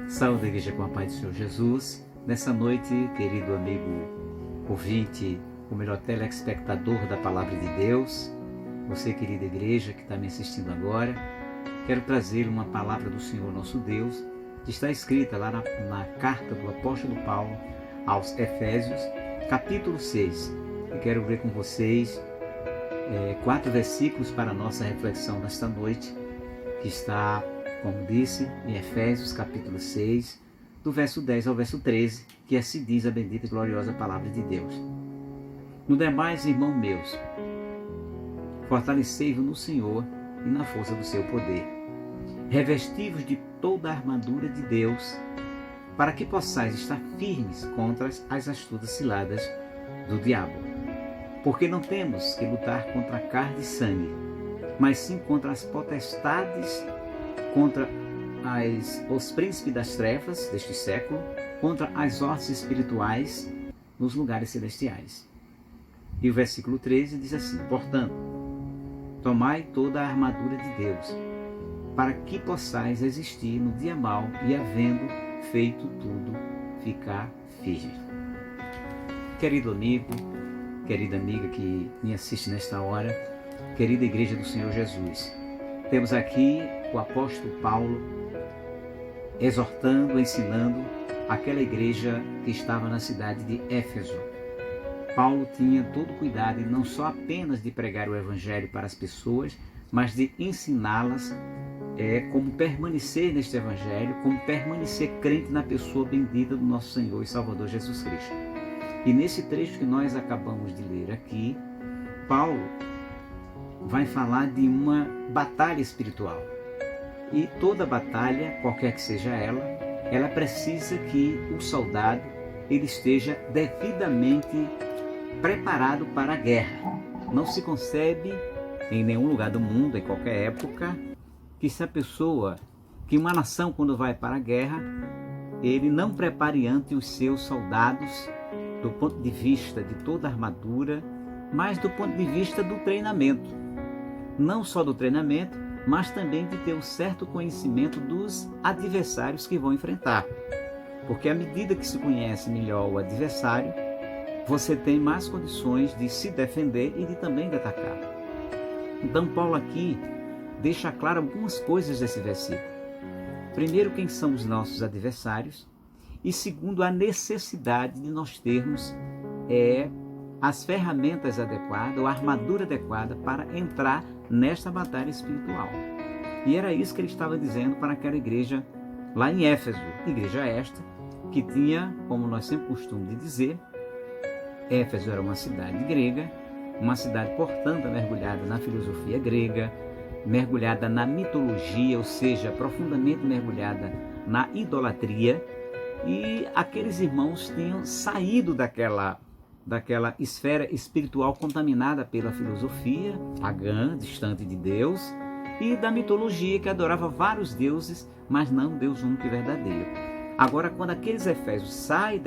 Saúde a igreja com a paz do Senhor Jesus. Nessa noite, querido amigo ouvinte, o melhor telespectador da Palavra de Deus, você, querida igreja que está me assistindo agora, quero trazer uma palavra do Senhor nosso Deus, que está escrita lá na carta do apóstolo Paulo aos Efésios, capítulo 6. E quero ver com vocês 4 versículos para a nossa reflexão nesta noite, que está, como disse, em Efésios capítulo 6, do verso 10 ao verso 13, que assim diz a bendita e gloriosa palavra de Deus. No demais, irmãos meus, fortalecei-vos no Senhor e na força do seu poder. Revesti-vos de toda a armadura de Deus, para que possais estar firmes contra as astutas ciladas do diabo. Porque não temos que lutar contra carne e sangue, mas sim contra as potestades, contra os príncipes das trevas deste século, contra as hostes espirituais nos lugares celestiais. E o versículo 13 diz assim: portanto, tomai toda a armadura de Deus, para que possais resistir no dia mau e, havendo feito tudo, ficar firme. Querido amigo, querida amiga que me assiste nesta hora, querida igreja do Senhor Jesus, temos aqui o apóstolo Paulo exortando, ensinando aquela igreja que estava na cidade de Éfeso. Paulo tinha todo cuidado, não só apenas de pregar o evangelho para as pessoas, mas de ensiná-las como permanecer neste evangelho, como permanecer crente na pessoa bendita do nosso Senhor e Salvador Jesus Cristo. E nesse trecho que nós acabamos de ler aqui, Paulo vai falar de uma batalha espiritual. E toda batalha, qualquer que seja ela precisa que o soldado ele esteja devidamente preparado para a guerra. Não se concebe em nenhum lugar do mundo, em qualquer época, que uma nação, quando vai para a guerra, ele não prepare antes os seus soldados do ponto de vista de toda a armadura, mas do ponto de vista do treinamento. Não só do treinamento, mas também de ter um certo conhecimento dos adversários que vão enfrentar. Porque à medida que se conhece melhor o adversário, você tem mais condições de se defender e de também de atacar. Então Paulo aqui deixa claro algumas coisas desse versículo. Primeiro, quem são os nossos adversários, e segundo, a necessidade de nós termos as ferramentas adequadas, ou a armadura adequada para entrar nesta batalha espiritual. E era isso que ele estava dizendo para aquela igreja lá em Éfeso, igreja esta que tinha, como nós sempre costumamos dizer, Éfeso era uma cidade grega, uma cidade, portanto, mergulhada na filosofia grega, mergulhada na mitologia, ou seja, profundamente mergulhada na idolatria, e aqueles irmãos tinham saído daquela esfera espiritual contaminada pela filosofia pagã, distante de Deus, e da mitologia que adorava vários deuses, mas não Deus único e verdadeiro. Agora, quando aqueles efésios saem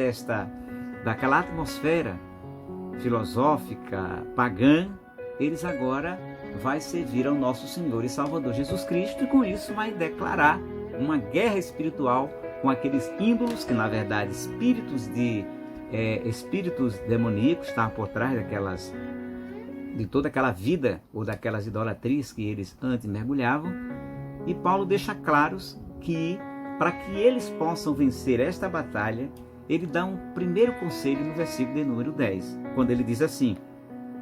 daquela atmosfera filosófica pagã, eles agora vão servir ao nosso Senhor e Salvador Jesus Cristo, e com isso vai declarar uma guerra espiritual com aqueles ídolos que, na verdade, espíritos demoníacos estavam por trás de toda aquela vida ou daquelas idolatrias que eles antes mergulhavam. E Paulo deixa claros que, para que eles possam vencer esta batalha, ele dá um primeiro conselho no versículo de número 10, quando ele diz assim: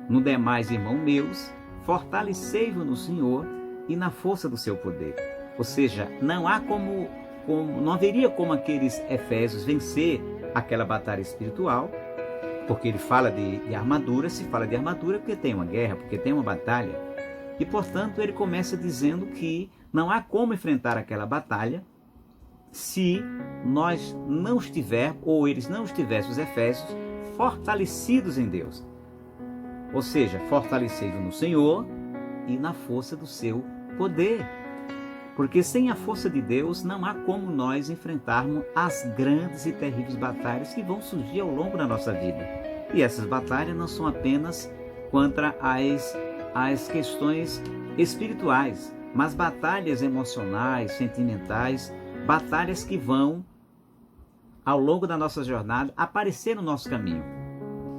no demais, irmãos meus, fortalecei-vos no Senhor e na força do seu poder. Ou seja, não haveria como aqueles efésios vencer aquela batalha espiritual, porque ele fala de armadura. Se fala de armadura porque tem uma guerra, porque tem uma batalha. E, portanto, ele começa dizendo que não há como enfrentar aquela batalha se nós não estivermos, ou eles não estivessem, os efésios, fortalecidos em Deus. Ou seja, fortalecidos no Senhor e na força do seu poder. Porque sem a força de Deus não há como nós enfrentarmos as grandes e terríveis batalhas que vão surgir ao longo da nossa vida. E essas batalhas não são apenas contra as questões espirituais, mas batalhas emocionais, sentimentais, batalhas que vão, ao longo da nossa jornada, aparecer no nosso caminho.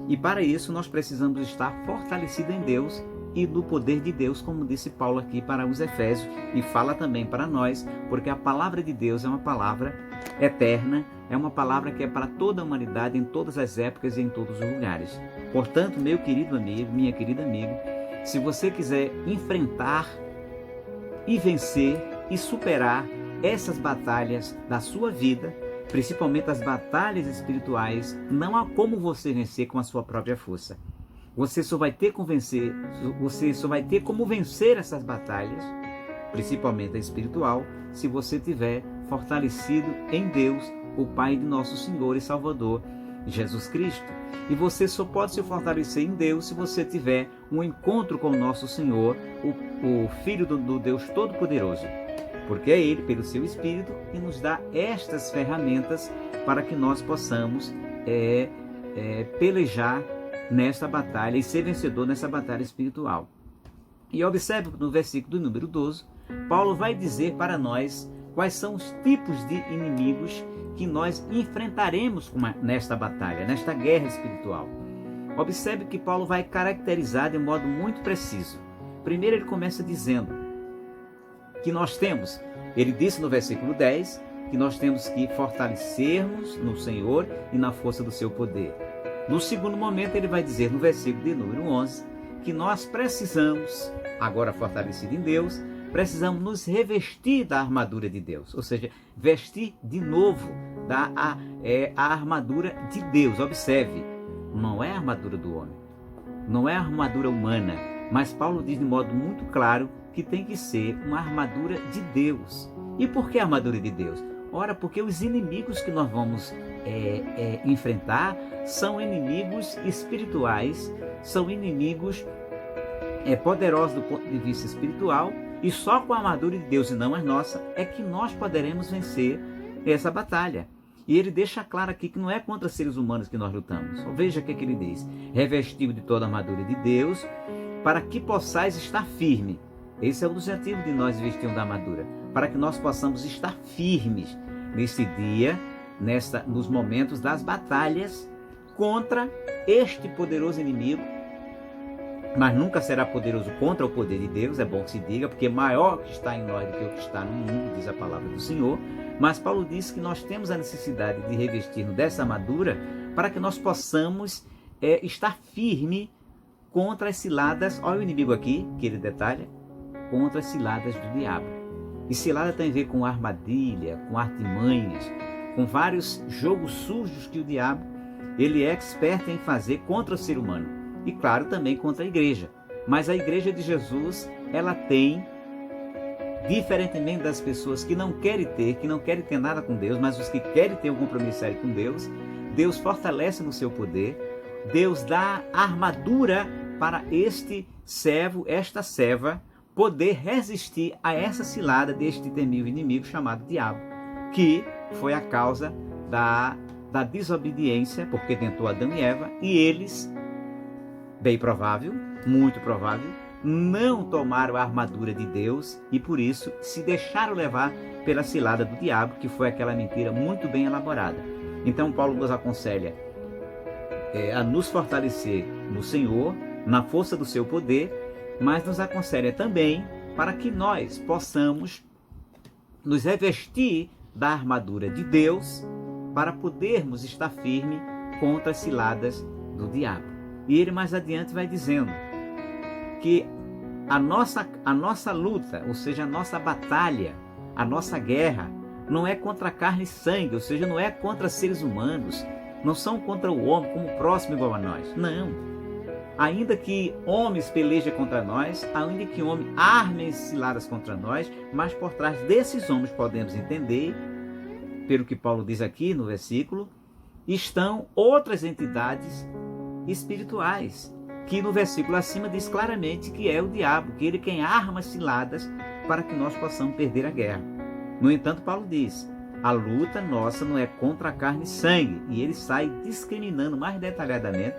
E para isso nós precisamos estar fortalecidos em Deus e no poder de Deus, como disse Paulo aqui para os Efésios, e fala também para nós, porque a palavra de Deus é uma palavra eterna, é uma palavra que é para toda a humanidade, em todas as épocas e em todos os lugares. Portanto, meu querido amigo, minha querida amiga, se você quiser enfrentar e vencer e superar essas batalhas da sua vida, principalmente as batalhas espirituais, não há como você vencer com a sua própria força. Você só vai ter como vencer essas batalhas, principalmente a espiritual, se você estiver fortalecido em Deus, o Pai de nosso Senhor e Salvador, Jesus Cristo. E você só pode se fortalecer em Deus se você tiver um encontro com o nosso Senhor, o Filho do Deus Todo-Poderoso. Porque é Ele, pelo seu Espírito, que nos dá estas ferramentas para que nós possamos pelejar nesta batalha e ser vencedor nessa batalha espiritual. E observe no versículo do número 12, Paulo vai dizer para nós quais são os tipos de inimigos que nós enfrentaremos nesta batalha, nesta guerra espiritual. Observe que Paulo vai caracterizar de um modo muito preciso. Primeiro ele começa dizendo que nós temos, ele disse no versículo 10, que nós temos que fortalecermos no Senhor e na força do seu poder. No segundo momento ele vai dizer no versículo de número 11, que nós precisamos, agora fortalecido em Deus, precisamos nos revestir da armadura de Deus, ou seja, vestir de novo a armadura de Deus. Observe, não é a armadura do homem, não é a armadura humana, mas Paulo diz de modo muito claro que tem que ser uma armadura de Deus. E por que a armadura de Deus? Ora, porque os inimigos que nós vamos enfrentar são inimigos espirituais, são inimigos poderosos do ponto de vista espiritual, e só com a armadura de Deus e não a nossa é que nós poderemos vencer essa batalha. E ele deixa claro aqui que não é contra seres humanos que nós lutamos. Veja o que ele diz: revestido de toda a armadura de Deus, para que possais estar firme. Esse é o objetivo de nós vestirmos da armadura, para que nós possamos estar firmes nesse dia, nos momentos das batalhas contra este poderoso inimigo, mas nunca será poderoso contra o poder de Deus, é bom que se diga, porque maior que está em nós do que o que está no mundo, diz a palavra do Senhor. Mas Paulo diz que nós temos a necessidade de revestir-nos dessa armadura para que nós possamos estar firme contra as ciladas, olha o inimigo aqui, que ele detalha, contra as ciladas do diabo. E cilada tem a ver com armadilha, com artimanhas, com vários jogos sujos que o diabo ele é expert em fazer contra o ser humano. E claro, também contra a igreja. Mas a igreja de Jesus, ela tem, diferentemente das pessoas que não querem ter nada com Deus, mas os que querem ter um compromisso sério com Deus, Deus fortalece no seu poder, Deus dá armadura para este servo, esta serva, poder resistir a essa cilada deste temível inimigo chamado diabo, que foi a causa da desobediência, porque tentou Adão e Eva, e eles, bem provável, muito provável, não tomaram a armadura de Deus e por isso se deixaram levar pela cilada do diabo, que foi aquela mentira muito bem elaborada. Então Paulo nos aconselha a nos fortalecer no Senhor, na força do seu poder, mas nos aconselha também para que nós possamos nos revestir da armadura de Deus para podermos estar firme contra as ciladas do diabo. E ele mais adiante vai dizendo que a nossa luta, ou seja, a nossa batalha, a nossa guerra, não é contra carne e sangue, ou seja, não é contra seres humanos, não são contra o homem como o próximo igual a nós, não. Ainda que homens pelejem contra nós, ainda que homens armem ciladas contra nós, mas por trás desses homens podemos entender, pelo que Paulo diz aqui no versículo, estão outras entidades espirituais, que no versículo acima diz claramente que é o diabo, que ele quem arma ciladas para que nós possamos perder a guerra. No entanto, Paulo diz, a luta nossa não é contra a carne e sangue, e ele sai discriminando mais detalhadamente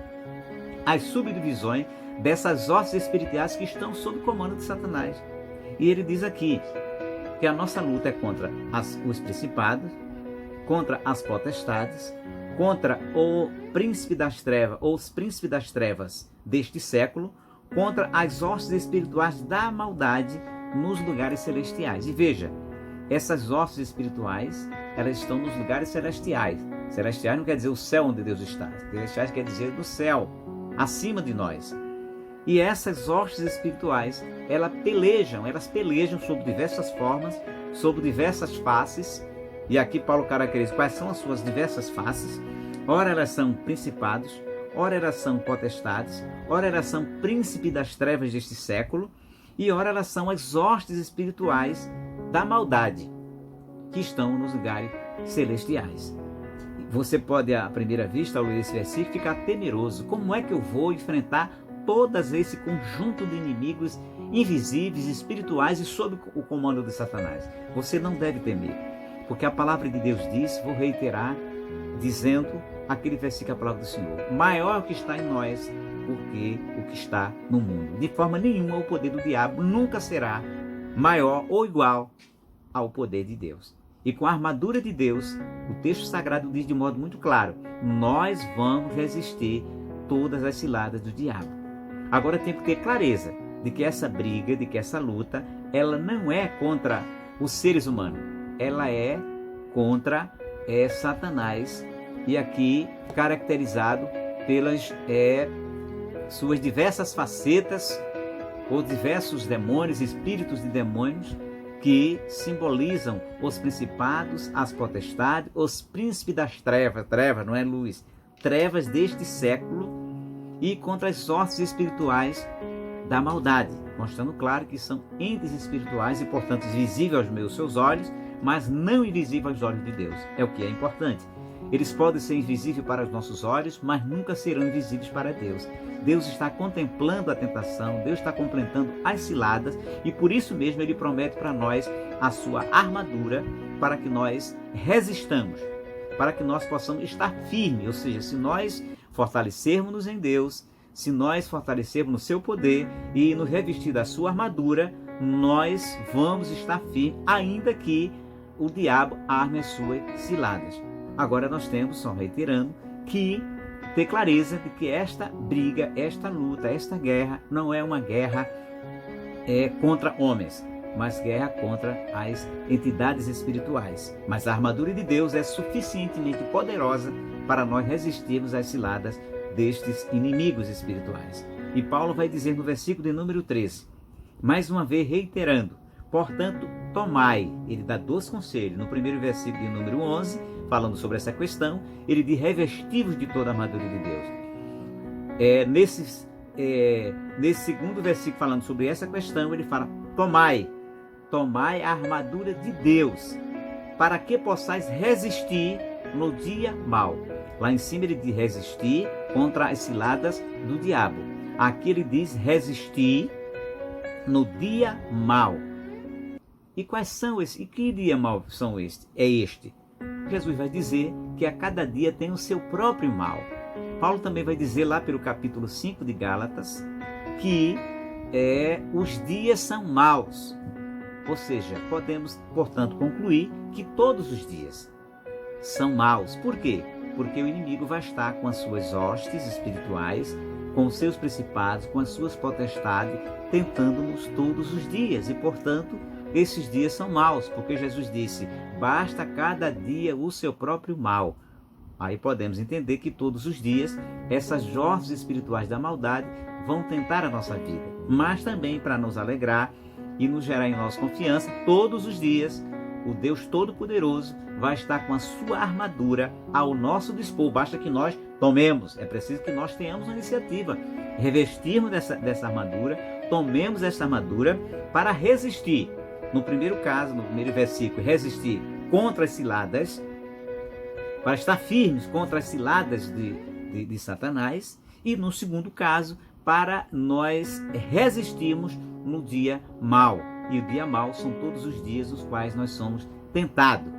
as subdivisões dessas hostes espirituais que estão sob comando de Satanás. E ele diz aqui que a nossa luta é contra os principados, contra as potestades, contra o príncipe das trevas, ou os príncipes das trevas deste século, contra as hostes espirituais da maldade nos lugares celestiais. E veja, essas hostes espirituais, elas estão nos lugares celestiais. Celestiais não quer dizer o céu onde Deus está. Celestiais quer dizer do céu, acima de nós. E essas hostes espirituais, elas pelejam sobre diversas formas, sobre diversas faces. E aqui Paulo caracteriza quais são as suas diversas faces. Ora elas são principados, ora elas são potestades, ora elas são príncipes das trevas deste século, e ora elas são as hostes espirituais da maldade, que estão nos lugares celestiais. Você pode, à primeira vista, ao ler esse versículo, ficar temeroso. Como é que eu vou enfrentar todo esse conjunto de inimigos invisíveis, espirituais e sob o comando de Satanás? Você não deve temer, porque a palavra de Deus diz, vou reiterar, dizendo aquele versículo, a palavra do Senhor: maior é o que está em nós do que o que está no mundo. De forma nenhuma o poder do diabo nunca será maior ou igual ao poder de Deus. E com a armadura de Deus, o texto sagrado diz de modo muito claro, nós vamos resistir todas as ciladas do diabo. Agora tem que ter clareza de que essa briga, de que essa luta, ela não é contra os seres humanos, ela é contra Satanás, e aqui caracterizado pelas suas diversas facetas, ou diversos demônios, espíritos de demônios, que simbolizam os principados, as potestades, os príncipes das trevas, trevas não é luz, trevas deste século, e contra as hostes espirituais da maldade, mostrando claro que são entes espirituais e, portanto, visíveis aos seus olhos, mas não invisíveis aos olhos de Deus. É o que é importante. Eles podem ser invisíveis para os nossos olhos, mas nunca serão invisíveis para Deus. Deus está contemplando a tentação, Deus está contemplando as ciladas, e por isso mesmo Ele promete para nós a sua armadura, para que nós resistamos, para que nós possamos estar firmes. Ou seja, se nós fortalecermos-nos em Deus, se nós fortalecermos no seu poder e nos revestir da sua armadura, nós vamos estar firmes, ainda que o diabo arme as suas ciladas. Agora nós temos, só reiterando, que ter clareza de que esta briga, esta luta, esta guerra não é uma guerra contra homens, mas guerra contra as entidades espirituais. Mas a armadura de Deus é suficientemente poderosa para nós resistirmos às ciladas destes inimigos espirituais. E Paulo vai dizer no versículo de número 13, mais uma vez reiterando, portanto, tomai. Ele dá 2 conselhos. No primeiro versículo de número 11, falando sobre essa questão, ele diz revestivos de toda a armadura de Deus. Nesse segundo versículo, falando sobre essa questão, ele fala, tomai a armadura de Deus, para que possais resistir no dia mau. Lá em cima ele diz resistir contra as ciladas do diabo. Aqui ele diz resistir no dia mau. E quais são esses? E que dia mau são estes? É este. Jesus vai dizer que a cada dia tem o seu próprio mal. Paulo também vai dizer lá pelo capítulo 5 de Gálatas que os dias são maus. Ou seja, podemos, portanto, concluir que todos os dias são maus. Por quê? Porque o inimigo vai estar com as suas hostes espirituais, com os seus principados, com as suas potestades, tentando-nos todos os dias. E, portanto, esses dias são maus, porque Jesus disse, basta cada dia o seu próprio mal. Aí podemos entender que todos os dias essas hostes espirituais da maldade vão tentar a nossa vida, mas também para nos alegrar e nos gerar em nós confiança, todos os dias o Deus Todo-Poderoso vai estar com a sua armadura ao nosso dispor. Basta que nós tomemos, é preciso que nós tenhamos a iniciativa, revestirmos dessa armadura, tomemos essa armadura para resistir. No primeiro caso, no primeiro versículo, resistir contra as ciladas, para estar firmes contra as ciladas de Satanás. E no segundo caso, para nós resistirmos no dia mau. E o dia mau são todos os dias os quais nós somos tentados.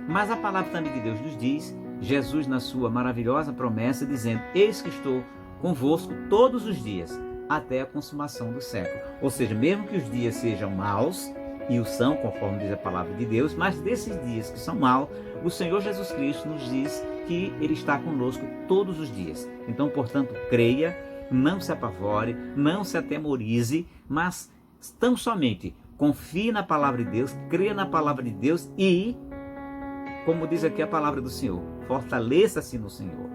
Mas a palavra também de Deus nos diz, Jesus na sua maravilhosa promessa, dizendo, eis que estou convosco todos os dias, até a consumação do século. Ou seja, mesmo que os dias sejam maus, e o são, conforme diz a palavra de Deus, mas desses dias que são maus, o Senhor Jesus Cristo nos diz que Ele está conosco todos os dias. Então, portanto, creia, não se apavore, não se atemorize, mas tão somente confie na palavra de Deus, creia na palavra de Deus e, como diz aqui a palavra do Senhor, fortaleça-se no Senhor,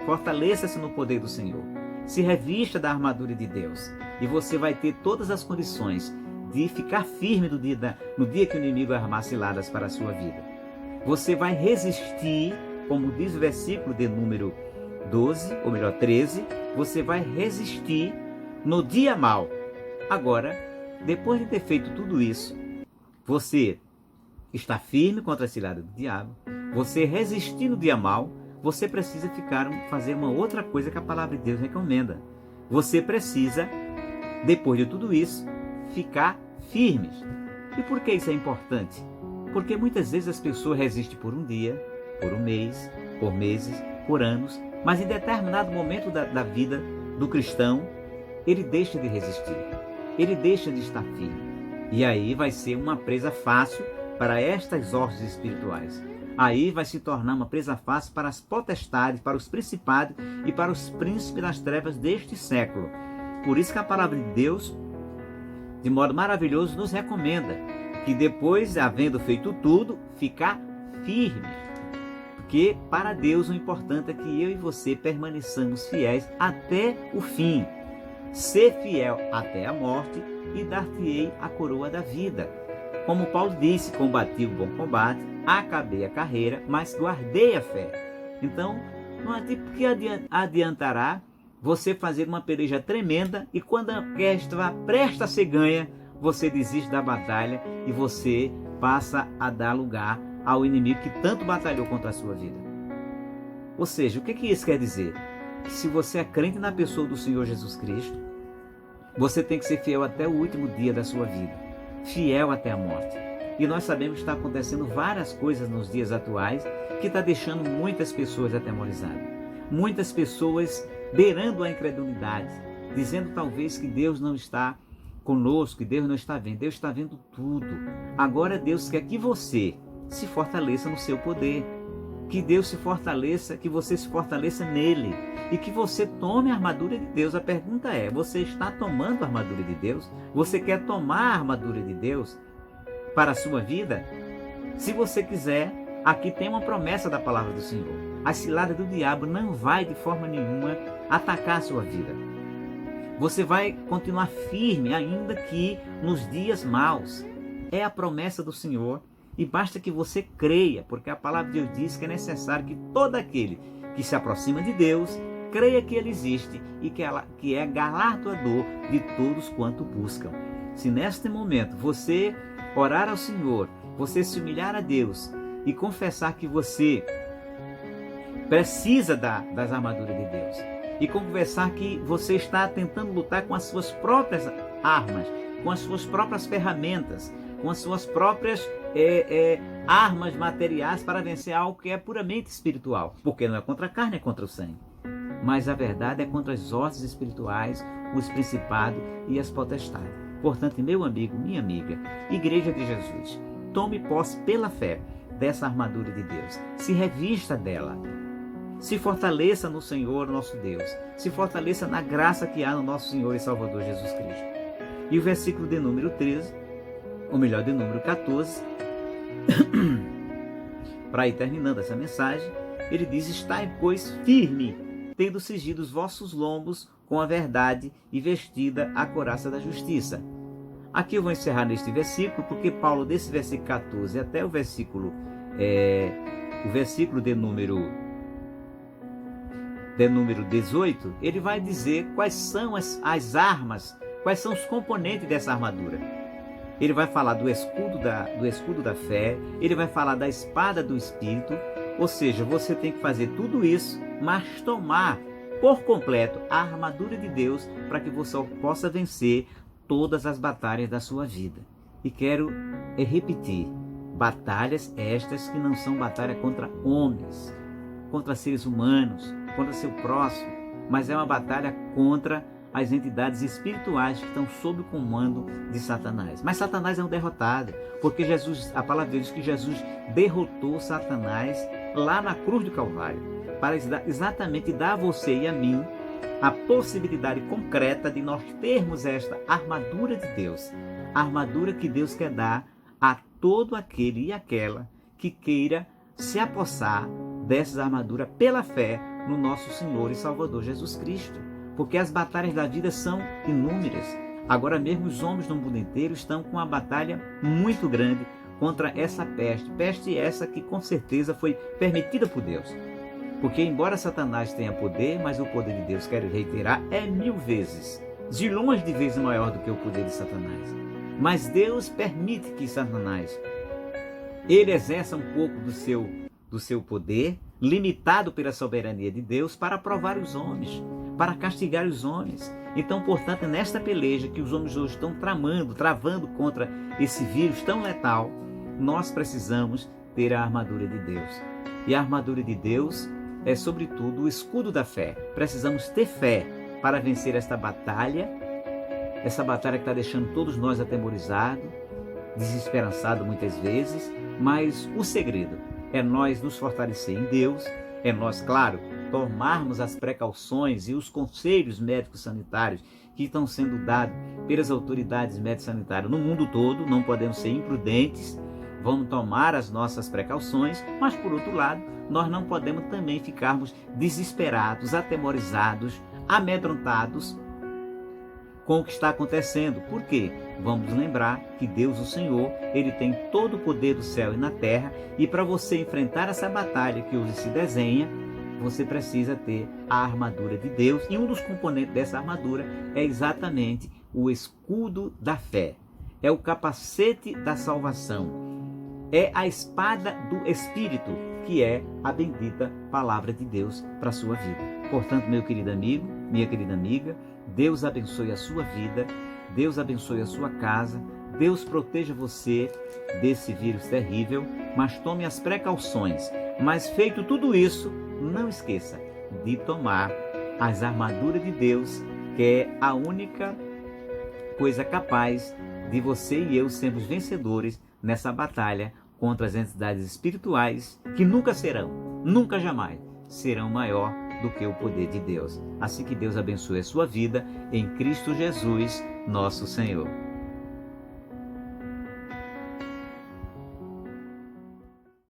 fortaleça-se no poder do Senhor, se revista da armadura de Deus e você vai ter todas as condições de ficar firme no dia que o inimigo armar ciladas para a sua vida. Você vai resistir, como diz o versículo de número 12, ou melhor 13, você vai resistir no dia mau. Agora, depois de ter feito tudo isso, você está firme contra a cilada do diabo, você resistir no dia mau, você precisa fazer uma outra coisa que a palavra de Deus recomenda. Você precisa, depois de tudo isso, ficar firmes. E por que isso é importante? Porque muitas vezes as pessoas resistem por um dia, por um mês, por meses, por anos, mas em determinado momento da vida do cristão, ele deixa de resistir, ele deixa de estar firme. E aí vai ser uma presa fácil para estas hostes espirituais. Aí vai se tornar uma presa fácil para as potestades, para os principados e para os príncipes das trevas deste século. Por isso que a palavra de Deus, de modo maravilhoso, nos recomenda que depois, havendo feito tudo, ficar firme. Porque para Deus o importante é que eu e você permaneçamos fiéis até o fim. Ser fiel até a morte e dar-te-ei a coroa da vida. Como Paulo disse, combati o bom combate, acabei a carreira, mas guardei a fé. Então, não é tipo que adiantará você fazer uma peleja tremenda e quando a orquestra presta a ser ganha, você desiste da batalha e você passa a dar lugar ao inimigo que tanto batalhou contra a sua vida. Ou seja, o que isso quer dizer? Que se você é crente na pessoa do Senhor Jesus Cristo, você tem que ser fiel até o último dia da sua vida, fiel até a morte. E nós sabemos que está acontecendo várias coisas nos dias atuais que está deixando muitas pessoas atemorizadas. Muitas pessoas beirando a incredulidade, dizendo talvez que Deus não está conosco, que Deus não está vendo. Deus está vendo tudo. Agora Deus quer que você se fortaleça no seu poder, que Deus se fortaleça, que você se fortaleça nele e que você tome a armadura de Deus. A pergunta é, você está tomando a armadura de Deus? Você quer tomar a armadura de Deus para a sua vida? Se você quiser, aqui tem uma promessa da palavra do Senhor. A cilada do diabo não vai de forma nenhuma atacar a sua vida. Você vai continuar firme ainda que nos dias maus. É a promessa do Senhor e basta que você creia, porque a palavra de Deus diz que é necessário que todo aquele que se aproxima de Deus creia que Ele existe e que é galardoador de todos quanto buscam. Se neste momento você orar ao Senhor, você se humilhar a Deus e confessar que você precisa das armaduras de Deus e confessar que você está tentando lutar com as suas próprias armas, com as suas próprias ferramentas, com as suas próprias armas materiais para vencer algo que é puramente espiritual, porque não é contra a carne, é contra o sangue, mas a verdade é contra as hostes espirituais, os principados e as potestades. Portanto, meu amigo, minha amiga, Igreja de Jesus, tome posse pela fé dessa armadura de Deus, se revista dela, se fortaleça no Senhor nosso Deus, se fortaleça na graça que há no nosso Senhor e Salvador Jesus Cristo. E o versículo de número 13, ou melhor, de número 14, para ir terminando essa mensagem, ele diz: estai, pois, firme, tendo cingido os vossos lombos com a verdade e vestida a couraça da justiça. Aqui eu vou encerrar neste versículo, porque Paulo, desse versículo 14 até o versículo de número 18, ele vai dizer quais são as armas, quais são os componentes dessa armadura. Ele vai falar do escudo da fé, ele vai falar da espada do Espírito, ou seja, você tem que fazer tudo isso, mas tomar por completo a armadura de Deus para que você possa vencer todas as batalhas da sua vida. E quero repetir, batalhas estas que não são batalha contra homens, contra seres humanos, contra seu próximo, mas é uma batalha contra as entidades espirituais que estão sob o comando de Satanás. Mas Satanás é um derrotado, porque a palavra de Deus diz que Jesus derrotou Satanás lá na cruz do Calvário, para exatamente dar a você e a mim a possibilidade concreta de nós termos esta armadura de Deus, a armadura que Deus quer dar a todo aquele e aquela que queira se apossar dessa armadura pela fé no nosso Senhor e Salvador Jesus Cristo. Porque as batalhas da vida são inúmeras. Agora mesmo os homens do mundo inteiro estão com uma batalha muito grande contra essa peste. Peste essa que com certeza foi permitida por Deus. Porque embora Satanás tenha poder, mas o poder de Deus, quero reiterar, é 1000 vezes, zilhões de vezes maior do que o poder de Satanás. Mas Deus permite que Satanás, ele exerça um pouco do seu poder, limitado pela soberania de Deus, para provar os homens, para castigar os homens. Então, portanto, nesta peleja que os homens hoje estão travando contra esse vírus tão letal, nós precisamos ter a armadura de Deus. E a armadura de Deus é, sobretudo, o escudo da fé. Precisamos ter fé para vencer esta batalha que está deixando todos nós atemorizados, desesperançados muitas vezes, mas o segredo é nós nos fortalecer em Deus, é nós, claro, tomarmos as precauções e os conselhos médicos sanitários que estão sendo dados pelas autoridades médicas sanitárias no mundo todo. Não podemos ser imprudentes, vamos tomar as nossas precauções, mas por outro lado, nós não podemos também ficarmos desesperados, atemorizados, amedrontados com o que está acontecendo. Por quê? Vamos lembrar que Deus, o Senhor, Ele tem todo o poder do céu e na terra, e para você enfrentar essa batalha que hoje se desenha, você precisa ter a armadura de Deus, e um dos componentes dessa armadura é exatamente o escudo da fé, é o capacete da salvação, é a espada do Espírito, que é a bendita palavra de Deus para a sua vida. Portanto, meu querido amigo, minha querida amiga, Deus abençoe a sua vida, Deus abençoe a sua casa, Deus proteja você desse vírus terrível, mas tome as precauções. Mas feito tudo isso, não esqueça de tomar as armaduras de Deus, que é a única coisa capaz de você e eu sermos vencedores nessa batalha contra as entidades espirituais que nunca jamais serão maior do que o poder de Deus. Assim que Deus abençoe a sua vida em Cristo Jesus, nosso Senhor.